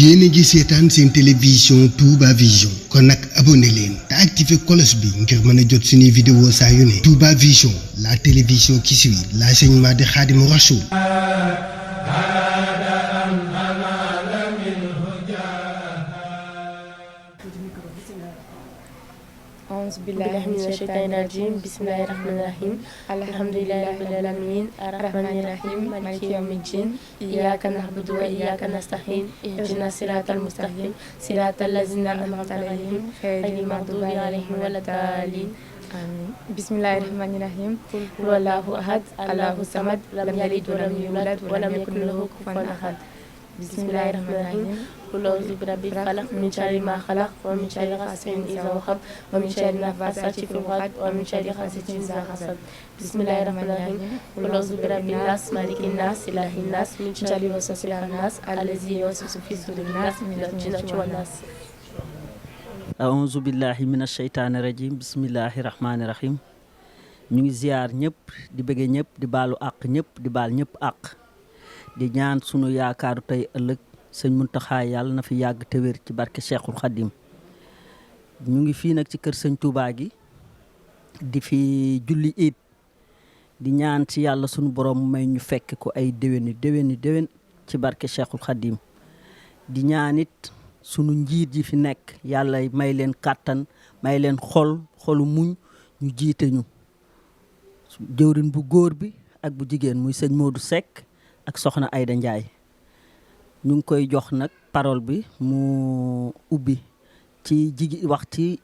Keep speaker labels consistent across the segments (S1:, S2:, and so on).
S1: yéen a ngi seetaan seen télévision Touba Vision kon nag abonné leen te activé cloche bi ngir mën a jot suñuy vidéo saa yu ne. Touba Vision, la télévision qui suit l'enseignement de Khadimou Rassoul.
S2: أعوذ بالله من الشيطان الرجيم بسم الله الرحمن الرحيم الحمد لله رب العالمين الرحمن الرحيم مالك يوم الدين إياك نعبد وإياك نستعين اهدنا الصراط المستقيم صراط الذين أنعمت عليهم غير المغضوب عليهم ولا الضالين آمين. بسم الله الرحمن الرحيم قل هو الله أحد الله الصمد لم يلد ولم يولد ولم يكن له كفوا أحد. بسم الله الرحمن الرحيم قل أعوذ برب الفلق من شر ما خلق ومن شر غاسق إذا وقب ومن شر النفاثات في العقد ومن شر حاسد إذا حسد. بسم الله الرحمن الرحيم قل أعوذ برب الناس مالك الناس إله الناس من شر الوسواس الخناس الذي يوسوس في صدور الناس من الجنة والناس.
S3: أعوذ بالله من الشيطان الرجيم بسم الله الرحمن الرحيم. ñu ngi ziar ñëpp di bëgge ñëpp di baalu àq ñëpp di baal ñëpp àq di ñaan sunu yaakaaru tey ëllëg sëñ Muntaxa yàlla na fi yàgg te wér ci barke Cheikhul Khadim. ñu ngi fii nag ci kër sëñ Touba gi di fi julli iid di ñaan ci yàlla sunu borom may ñu fekk ko ay déwén ci barke Cheikhul Khadim. di ñaan it sunu njiit yi fi nekk yàlla may leen kàttan may leen xolu muñ ñu jiite ñu jëwrin bu góor bi ak bu jigéen muy sëñ Modou Seck ak soxna Ayda Ndiaye. ñu ngi koy jox nag parole bi mu ubbi ci wax ci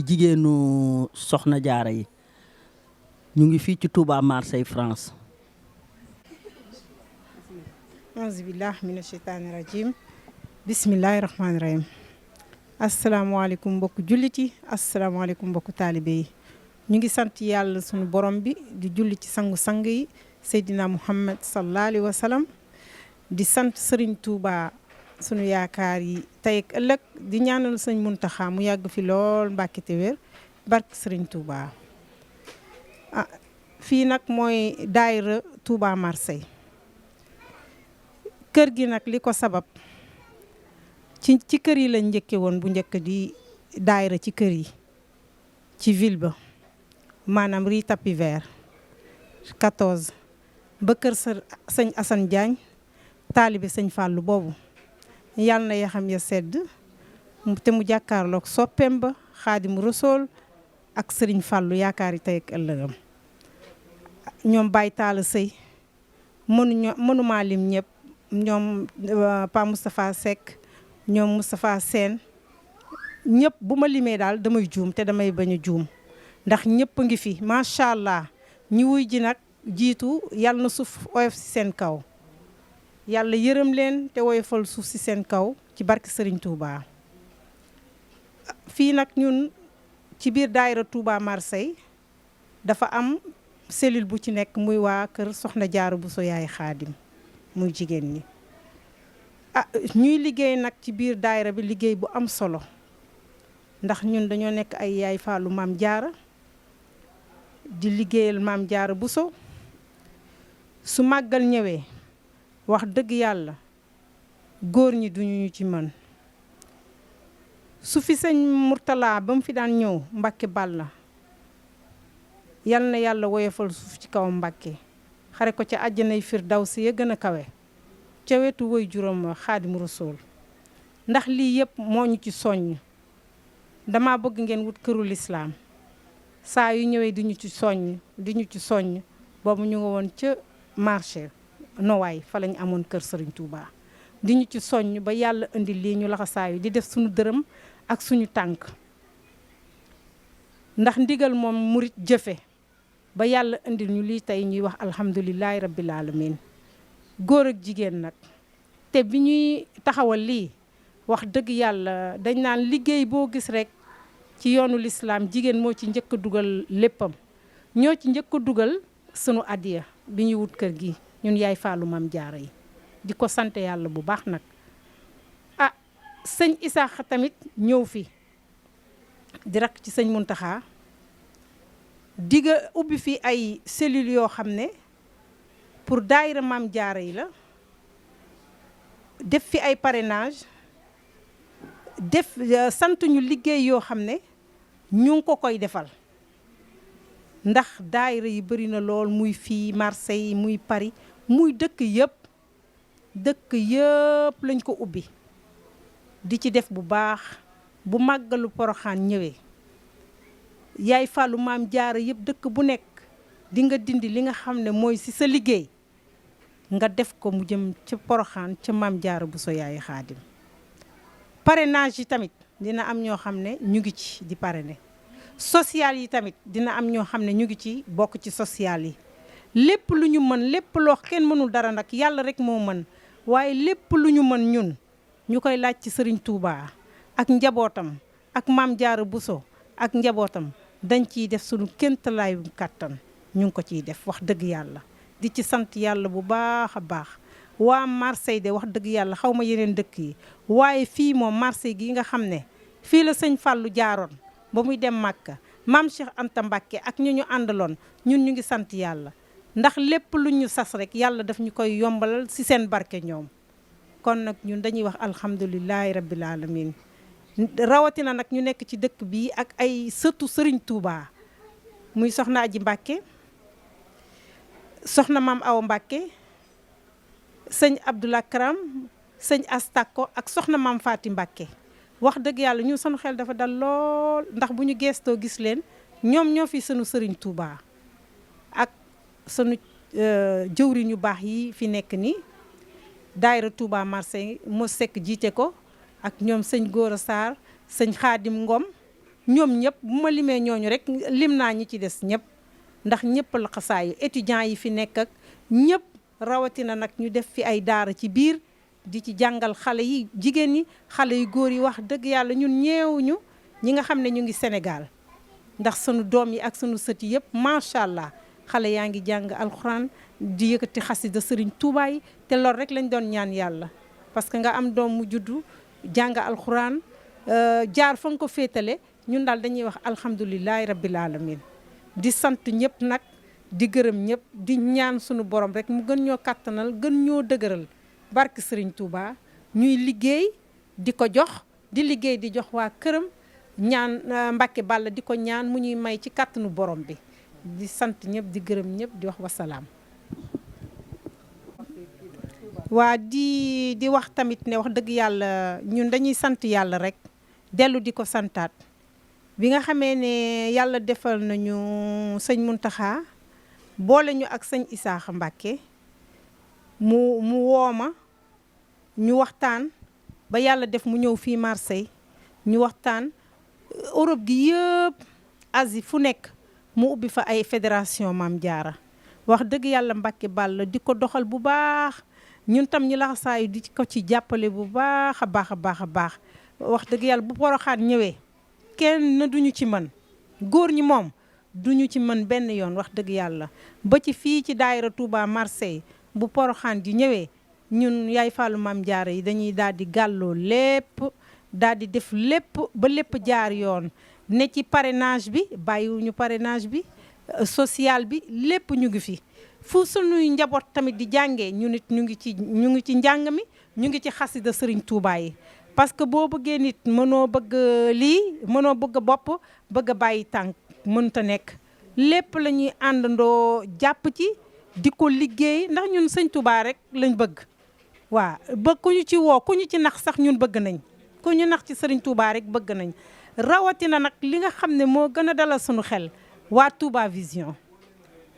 S3: jigéenu soxna jaara yi. ñu ngi fii ci Touba Marseille France.
S4: auzu billahi mina sheytaani rajim bismillahi rahmaani rahim. asalaamaaleykum mbokku jullit yi asalaamaaleykum mbokku taalibe yi. ñu ngi sant yàlla sunu borom bi di julli ci sangu-sang yi Seydina Muhammad sallallahu alayhi wa sallam. di sant Serigne Touba sunu yaakaar yi tey ak ëllëg di ñaanal sëñ Muntaxa mu yàgg fi lool Mbàkke te wér barke Serigne Touba. fii nag mooy daayira Touba Marseille. kër gi nag li ko sabab ci kër yi lañ njëkke woon bu njëkk di daayira ci kër yi ci ville ba maanaam rue Tapis Vert 14 ba kër sëñ Assane Diagne taalibe sëñ Fàllu boobu yàlla na yaxam ya sedd te mu jàkkaarloog soppeem ba Xaadimu Rasuul ak sëriñ Fàllu yaakaar yi tey ak ëllëgam. ñoom Baye Talla Sëy mënumaa lim ñëpp ñoom Pa Moustapha Seck ñoom Moustapha Sène ñëpp bu ma limee daal damay juum te damay bañ a juum ndax ñëpp a ngi fi macha allah ñi wuy ji nag jiitu yàlla na suuf oyof ci seen kaw. yàlla yërëm leen te woyofal suuf ci seen kaw ci barke Serigne Touba. fii nag ñun ci biir daayira Touba Marseille dafa am cellule bu ci nekk muy waa kër Soxna Jaara Buso yaay Xaadim muy jigéen ñi. ñuy liggéey nag ci biir daayira bi liggéey bu am solo ndax ñun dañoo nekk ay yaay Faalu Maam Jaara di liggéeyal Maam Jaara Buso su màggal ñëwee. wax dëgg yàlla góor ñi duñu ñu ci mën su fi sëñ Murtala ba mu fi daan ñëw Mbàkke Balla yal na yàlla woyofal suuf ci kaw Mbàkke xare ko ca àjjanay firdawsi ya gën a kawe ca wetu woy juróom Xaadimu Rasuul ndax lii yëpp moo ñu ci soññ dama bëgg ngeen wut këru lislaam saa yu ñëwee di ñu ci soññ boobu ñu nga woon ca marché Nowaay fa lañ amoon kër Serigne Touba di ñu ci soññ ba yàlla indi lii ñu laxasaayu di def suñu dërëm ak suñu tànk ndax ndigal moom murit jëfe ba yàlla indil ñu lii tey ñuy wax alhamdulilahi rabbil alamin góor ak jigéen nag te bi ñuy taxawal lii wax dëgg yàlla dañ naan liggéey boo gis rek ci yoonu lislaam jigéen moo ci njëkk a dugal léppam ñoo ci njëkk a dugal sunu addiya bi ñuy wut kër gi ñun yaay Faalu Maam Jaara yi di ko sant yàlla bu baax nag. sëñ Isaaxa tamit ñëw fi di rakk ci sëñ Muntaxa diga ubbi fi ay cellules yoo xam ne pour daayira Maam Jaara yi la def fi ay parrainage def sant ñu liggéey yoo xam ne ñu ngi ko koy defal ndax daayira yi bëri na lool muy fii Marseille muy Paris muy dëkk yëpp lañ ko ubbi di ci def bu baax bu màggalu Poroxaan ñëwee yaay fàllu maam jaara yëpp dëkk bu nekk di nga dindi li nga xam ne mooy ci sa liggéey nga def ko mu jëm ca Poroxaan ca maam jaara bu so yaay Xaadim parrainage yi tamit dina am ñoo xam ne ñu ngi ci di parrainer social yi tamit dina am ñoo xam ne ñu ngi ci bokk ci social yi lépp lu ñu mën lépp loo kenn mënul dara nag yàlla rek moo mën waaye lépp lu ñu mën ñun ñu koy laaj ci Serigne Touba ak njabootam ak maam Jaara Buso ak njabootam dañ ciy def suñu kéemtalaayu kàttan ñu ngi ko ciy def wax dëgg yàlla di ci sant yàlla bu baax a baax waa Marseille de wax dëgg yàlla xaw ma yeneen dëkk yi waaye fii moom Marseille gi nga xam ne fii la sëñ Fallou jaaroon ba muy dem Màkka maam Cheikh Anta Mbacké ak ñu àndaloon ñun ñu ngi sant yàlla ndax lépp lu ñu sas rek yàlla daf ñu koy yombalal ci seen barke ñoom kon nag ñun dañuy wax alhamdulilahi rabbil alamin rawatina nag ñu nekk ci dëkk bi ak ay sëtu Serigne Touba muy soxna Aji Mbacké soxna maam Awa Mbacké sëñ Abdoulaye Karam sëñ Astako ak soxna maam Faati Mbacké wax dëgg yàlla ñun sunu xel dafa dal lool ndax bu ñu geestoo gis leen ñoom ñoo fi sunu Serigne Touba ak sunu jëwriñ yu baax yi fi nekk nii daayira Touba Marseille moo sekk jiite ko ak ñoom sëñ Gora Sarr sëñ Xaadim Ngom ñoom ñëpp bu ma limee ñooñu rek lim naa ñi ci des ñëpp ndax ñëpp la xasaayu étudiants yi fi nekk ak ñëpp rawatina nag ñu def fi ay daara ci biir di ci jàngal xale yi jigéen ñi xale yu góor yi wax dëgg yàlla ñun ñeewuñu ñi nga xam ne ñu ngi Sénégal ndax sunu doom yi ak sunu sët yi yëpp macha allah xale yaa ngi jàng alxuraan di yëkkati xasida Serigne Touba yi te loolu rek lañ doon ñaan yàlla parce que nga am doom mu juddu jàng alxuraan jaar fa nga ko féetale ñun daal dañuy wax alhamdulilahi rabbil alamin di sant ñëpp nag di gërëm ñëpp di ñaan sunu borom rek mu gën ñoo kàttanal gën ñoo dëgëral barke Serigne Touba ñuy liggéey di ko jox di liggéey di jox waa këram ñaan Mbacke Balla di ko ñaan mu ñuy may ci kàttanu borom bi di sant ñëpp di gërëm ñëpp di wax wasalaam. waa di wax tamit ne wax dëgg yàlla ñun dañuy sant yàlla rek dellu di ko santaat bi nga xamee ne yàlla defal nañu sëñ Muntaxa boole ñu ak sëñ Isaaxa Mbàkke mu wooma ñu waxtaan ba yàlla def mu ñëw fii Marseille ñu waxtaan Europe gi yëpp Asie fu nekk mu ubbi fa ay fédération Maam Jaara wax dëgg yàlla Mbàkke Balla di ko doxal bu baax ñun tam ñu laxasaayu di ko ci jàppale bu baax a baax a baax a baax wax dëgg yàlla bu Poroxaan ñëwee kenn na duñu ci mën góor ñi moom duñu ci mën benn yoon wax dëgg yàlla ba ci fii ci daayira Touba Marseille bu Poroxaan ji ñëwee ñun yaay Fàllu Maam Jaara yi dañuy daal di gàlloo lépp daal di def lépp ba lépp jaar yoon ne ci parrainage bi bàyyiwuñu parrainage bi social bi lépp ñu ngi fi fu sunuy njaboot tamit di jàngee ñu nit ñu ngi ci njàng mi ñu ngi ci xasida Serigne Touba yi parce que boo bëggee nit mënoo bëgg lii mënoo bëgg bopp bëgg a bàyyi tànk mënta nekk lépp la ñuy àndandoo jàpp ci di ko liggéey ndax ñun sëñ Touba rek lañ bëgg waaw ba ku ñu ci woo ku ñu ci nax sax ñun bëgg nañ ku ñu nax ci Serigne Touba rek bëgg nañ rawatina nag li nga xam ne moo gën a dalal suñu xel waa Touba Vision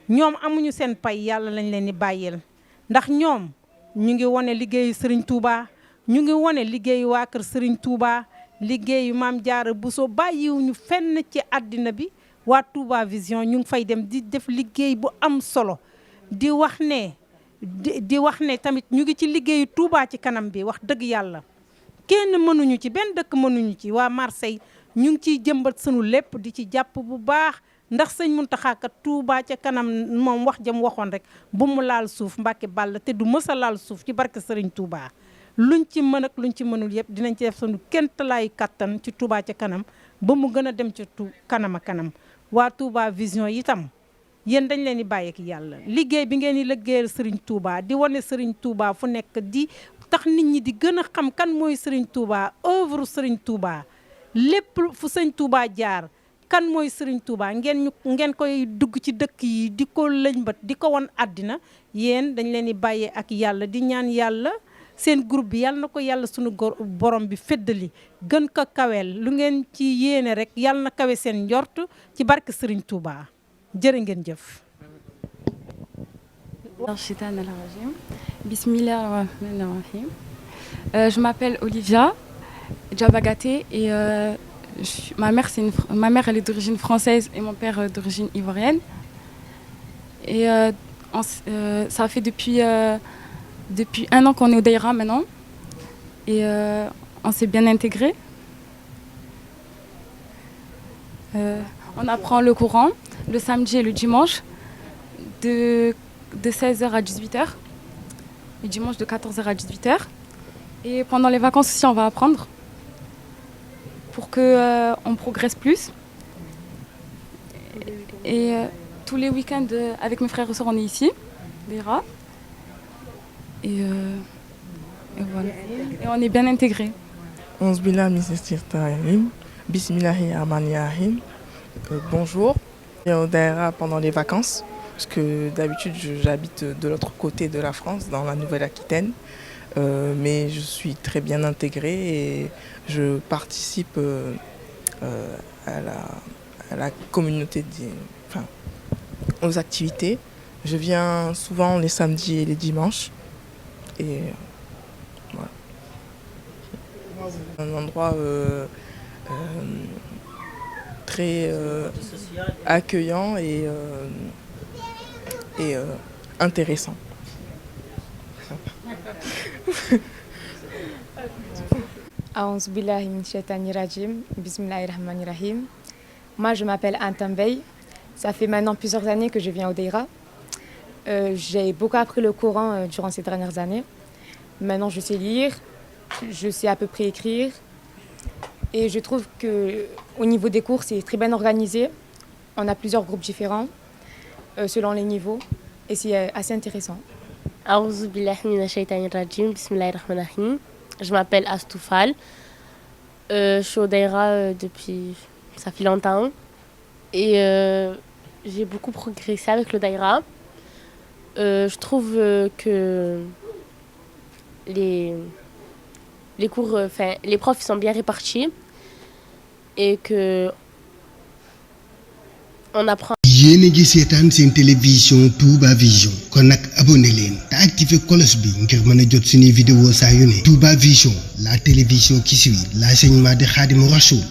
S4: ñoom amuñu seen pay yàlla lañ leen di bàyyeel ndax ñoom ñu ngi wone liggéeyu Serigne Touba ñu ngi wone liggéeyu waa kër Serigne Touba liggéeyu Maam Jaara Buso bàyyiwuñu fenn ci àddina bi waa Touba Vision ñu ngi fay dem di def liggéey bu am solo di wax ne tamit ñu ngi ci liggéeyu Touba ci kanam bi wax dëgg yàlla kenn mënuñu ci benn dëkk mënuñu ci waa Marseille ñu ngi ciy jëmbat sunu lépp di ci jàpp bu baax ndax sëñ Muntaxa kat Touba ca kanam moom wax jëm waxoon rek bu mu laal suuf Mbàkke Balla te du mës a laal suuf ci barke Serigne Touba luñ ci mën ak luñ ci mënul yëpp dinañ ci def sunu kéemtalaayu kattan ci Touba ca kanam ba mu gën a dem ci kanam a kanam waa Touba Vision itam yéen dañ leen di bàyyi ak yàlla liggéey bi ngeen di liggéeyal Serigne Touba di wane Serigne Touba fu nekk di tax nit ñi di gën a xam kan mooy Serigne Touba œuvre Serigne Touba lépp fu Serigne Touba jaar kan mooy Serigne Touba ngeen koy dugg ci dëkk yi di ko lëñbët di ko won àddina yéen dañ leen di bàyyee ak yàlla di ñaan yàlla seen groupe bi yàlla na ko yàlla sunu borom bi feddali gën ko kaweel lu ngeen ci yéene rek yàlla na kawe seen njort ci barke Serigne Touba jërë ngeen jëf.
S5: Bismillahirrahmanirrahim. Je m'appelle Olivia Diabagaté et ma mère elle est d'origine française et mon père d'origine ivoirienne. Et ça fait depuis 1 an qu'on est au Daïra maintenant. Et on s'est bien intégré. On apprend le Coran le samedi et le dimanche de 16h à 18h. Le dimanche de 14h à 18h. Et pendant les vacances aussi, on va apprendre pour qu'on progresse plus. Et tous les week-ends, avec mes frères et sœurs, on est ici, Daïra. Et voilà. Et on est bien intégrés.
S6: Bonjour. Je suis au Daïra pendant les vacances, parce que d'habitude j'habite de l'autre côté de la France, dans la Nouvelle-Aquitaine. Mais je suis très bien intégrée et je participe à la communauté, aux activités. Je viens souvent les samedis et les dimanches. Et voilà. Un endroit très accueillant et intéressant.
S7: Aouzu billahi min shaitani rajim, bismillahirrahmanirrahim. Moi je m'appelle Antambey. Ça fait maintenant plusieurs années que je viens au Daïra. J'ai beaucoup appris le Coran durant ces dernières années. Maintenant je sais lire, je sais à peu près écrire. Et je trouve qu'au niveau des cours c'est très bien organisé. On a plusieurs groupes différents selon les niveaux et c'est assez intéressant.
S2: Aouzu billahi minash shaitani rajim, bismillahirrahmanirrahim. Je m'appelle Astoufal. Je suis au Daïra depuis... ça fait longtemps. Et j'ai beaucoup progressé avec le Daïra. Je trouve que les cours... les profs sont bien répartis. Et que... on apprend...
S1: yéen a ngi seetaan seen télévision Touba Vision kon nag abonné leen te activé cloche bi ngir mën a jot suñuy vidéo saa yu ne Touba Vision la télévision qui suit l'enseignement de Khadimou Rassoul.